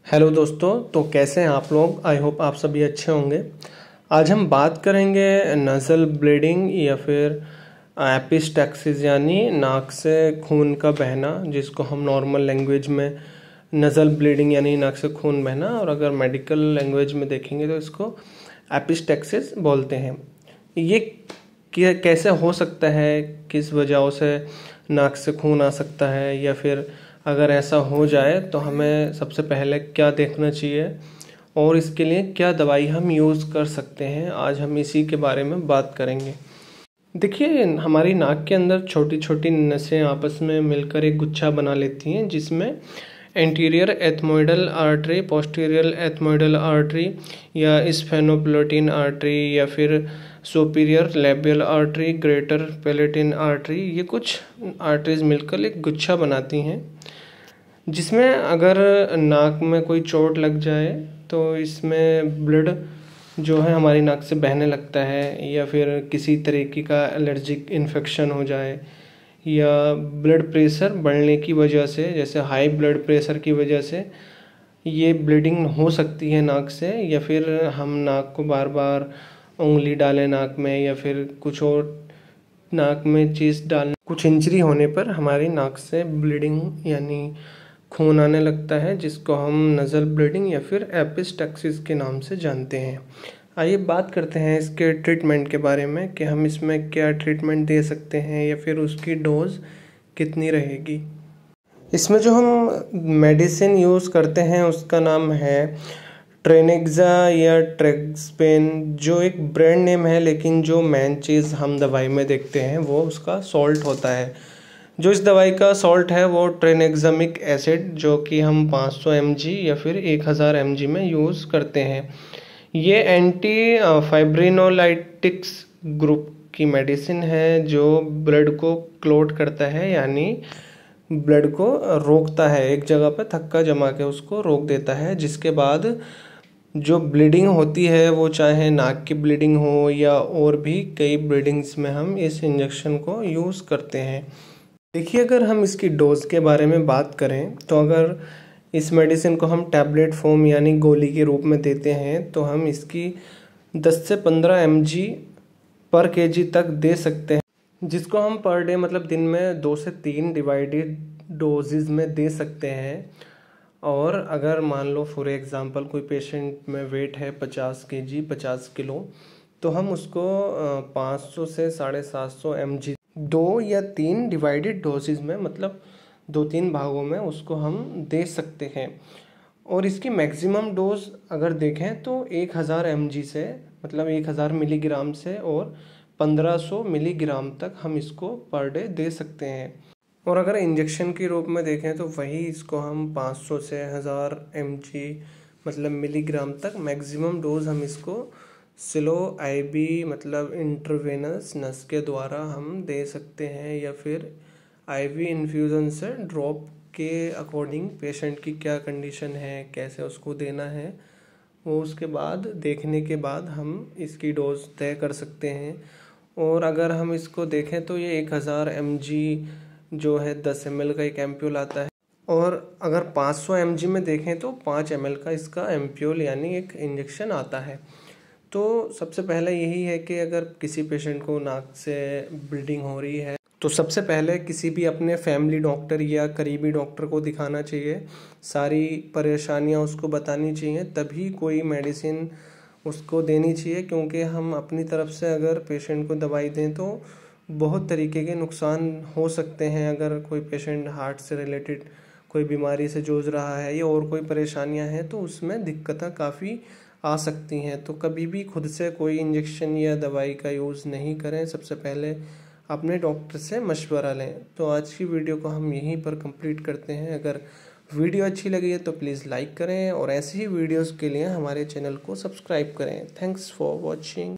Hello दोस्तों, तो कैसे हैं आप लोग। आई होप आप सभी अच्छे होंगे। आज हम बात करेंगे नज़ल ब्लीडिंग या फिर एपिस्टैक्सिस यानी नाक से खून का बहना, जिसको हम नॉर्मल लैंग्वेज में नज़ल ब्लीडिंग यानी नाक से खून बहना, और अगर मेडिकल लैंग्वेज में देखेंगे तो इसको एपिस्टैक्सिस बोलते हैं। ये कैसे हो सकता है, किस वजह से नाक से खून आ सकता है, या फिर अगर ऐसा हो जाए तो हमें सबसे पहले क्या देखना चाहिए और इसके लिए क्या दवाई हम यूज़ कर सकते हैं, आज हम इसी के बारे में बात करेंगे। देखिए, हमारी नाक के अंदर छोटी छोटी नसें आपस में मिलकर एक गुच्छा बना लेती हैं, जिसमें anterior ethmoidal artery, posterior ethmoidal artery या स्फेनोपैलेटिन आर्टरी या फिर superior labial artery, greater palatine artery, ये कुछ आर्टरीज मिलकर एक गुच्छा बनाती हैं, जिसमें अगर नाक में कोई चोट लग जाए तो इसमें ब्लड जो है हमारी नाक से बहने लगता है, या फिर किसी तरीके का एलर्जिक इन्फेक्शन हो जाए, या ब्लड प्रेशर बढ़ने की वजह से, जैसे हाई ब्लड प्रेशर की वजह से ये ब्लीडिंग हो सकती है नाक से, या फिर हम नाक को बार बार उंगली डालें नाक में, या फिर कुछ और नाक में चीज़ डालने, कुछ इंजरी होने पर हमारी नाक से ब्लीडिंग यानी खून आने लगता है, जिसको हम नज़ल ब्लीडिंग या फिर एपिस्टैक्सिस के नाम से जानते हैं। आइए बात करते हैं इसके ट्रीटमेंट के बारे में कि हम इसमें क्या ट्रीटमेंट दे सकते हैं या फिर उसकी डोज कितनी रहेगी। इसमें जो हम मेडिसिन यूज़ करते हैं उसका नाम है ट्रेनेक्सा या ट्रेक्सपेन, जो एक ब्रांड नेम है, लेकिन जो मेन चीज़ हम दवाई में देखते हैं वो उसका सॉल्ट होता है। जो इस दवाई का सॉल्ट है वो ट्रेनेक्सामिक एसिड, जो कि हम 500 mg या फिर 1000 mg में यूज़ करते हैं। ये एंटी फाइब्रिनोलाइटिक्स ग्रुप की मेडिसिन है, जो ब्लड को क्लॉट करता है, यानी ब्लड को रोकता है, एक जगह पर थक्का जमा के उसको रोक देता है, जिसके बाद जो ब्लीडिंग होती है वो चाहे नाक की ब्लीडिंग हो या और भी कई ब्लीडिंग्स में हम इस इंजेक्शन को यूज़ करते हैं। देखिए, अगर हम इसकी डोज के बारे में बात करें तो अगर इस मेडिसिन को हम टैबलेट फॉर्म यानी गोली के रूप में देते हैं तो हम इसकी 10 से 15 mg पर kg तक दे सकते हैं, जिसको हम पर डे मतलब दिन में 2 से 3 डिवाइडेड डोजेज में दे सकते हैं। और अगर मान लो फॉर एग्जांपल कोई पेशेंट में वेट है 50 kg 50 किलो, तो हम उसको 500 से 750 mg 2 या 3 डिवाइडेड डोजेज में, मतलब 2-3 भागों में उसको हम दे सकते हैं। और इसकी मैक्सिमम डोज अगर देखें तो 1000 mg से, मतलब 1000 मिलीग्राम से और 1500 मिलीग्राम तक हम इसको पर डे दे सकते हैं। और अगर इंजेक्शन के रूप में देखें तो वही इसको हम 500 से 1000 mg मतलब मिलीग्राम तक मैक्सिमम डोज हम इसको स्लो आईवी मतलब इंट्रावेनस नस के द्वारा हम दे सकते हैं, या फिर आईवी इन्फ्यूज़न से ड्रॉप के अकॉर्डिंग पेशेंट की क्या कंडीशन है, कैसे उसको देना है, वो उसके बाद देखने के बाद हम इसकी डोज तय कर सकते हैं। और अगर हम इसको देखें तो ये 1000 mg जो है 10 ml का एक एम्प्यूल आता है, और अगर 500 mg में देखें तो 5 ml का इसका एम्प्यूल यानी एक इंजेक्शन आता है। तो सबसे पहले यही है कि अगर किसी पेशेंट को नाक से ब्लीडिंग हो रही है तो सबसे पहले किसी भी अपने फैमिली डॉक्टर या करीबी डॉक्टर को दिखाना चाहिए, सारी परेशानियां उसको बतानी चाहिए, तभी कोई मेडिसिन उसको देनी चाहिए। क्योंकि हम अपनी तरफ से अगर पेशेंट को दवाई दें तो बहुत तरीके के नुकसान हो सकते हैं। अगर कोई पेशेंट हार्ट से रिलेटेड कोई बीमारी से जूझ रहा है या और कोई परेशानियां हैं तो उसमें दिक्कतें काफ़ी आ सकती हैं। तो कभी भी खुद से कोई इंजेक्शन या दवाई का यूज़ नहीं करें, सबसे पहले अपने डॉक्टर से मशवरा लें। तो आज की वीडियो को हम यहीं पर कंप्लीट करते हैं। अगर वीडियो अच्छी लगी है तो प्लीज़ लाइक करें और ऐसी ही वीडियोस के लिए हमारे चैनल को सब्सक्राइब करें। Thanks for watching.